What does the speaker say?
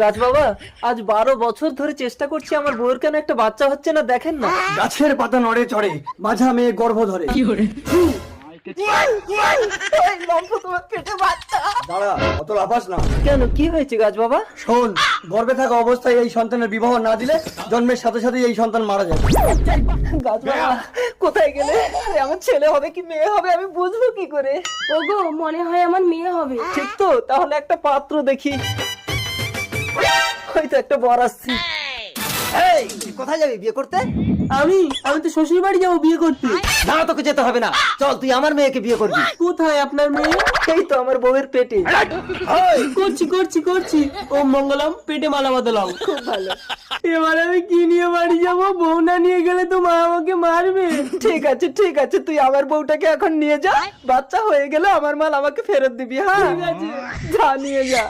গাছ বাবা, আজ 12 বছর ধরে চেষ্টা করছি, আমার বউয়ের কেন একটা বাচ্চা হচ্ছে না, দেখেন না। গাছের পাতা নড়ে চড়ে, মাঝা মেয়ে গর্ভ ধরে। এই লম্ফ, তোমার পেটে বাচ্চা। দাঁড়া, অত লাফাস না। কেন, কি হয়েছে গাছ বাবা? শোন, গর্ভে থাকা অবস্থায় এই সন্তানের বিবাহ না দিলে জন্মের সাথে সাথে এই সন্তান মারা যাবে। গাছ বাবা, কোথায় গেলে? আরে, আমার ছেলে হবে কি মেয়ে হবে আমি বুঝবো কি করে? ওগো, মনে হয় আমার মেয়ে হবে। ঠিক তো, তাহলে একটা পাত্র দেখি। হয়তো একটা বর আসছে। এই, তুই কোথায় যাবি বিয়ে করতে? আমি তো শ্বশুর বাড়ি যাবো বিয়ে করতে। না, তোকে যেতে হবে না, চল তুই আমার মেয়েকে বিয়ে করবি। কোথায় আপনার মেয়ে? এই তো আমার বউয়ের পেটে। করছি। ও মঙ্গলম, পেটে মালা বদলাও। খুব ভালো। এবার আমি কি নিয়ে বাড়ি যাবো? বউ না নিয়ে গেলে তো মা আমাকে মারবে। ঠিক আছে, তুই আমার বউটাকে এখন নিয়ে যা, বাচ্চা হয়ে গেলে আমার মাল আমাকে ফেরত দিবি। হ্যাঁ, ঠিক আছে, যা নিয়ে যা।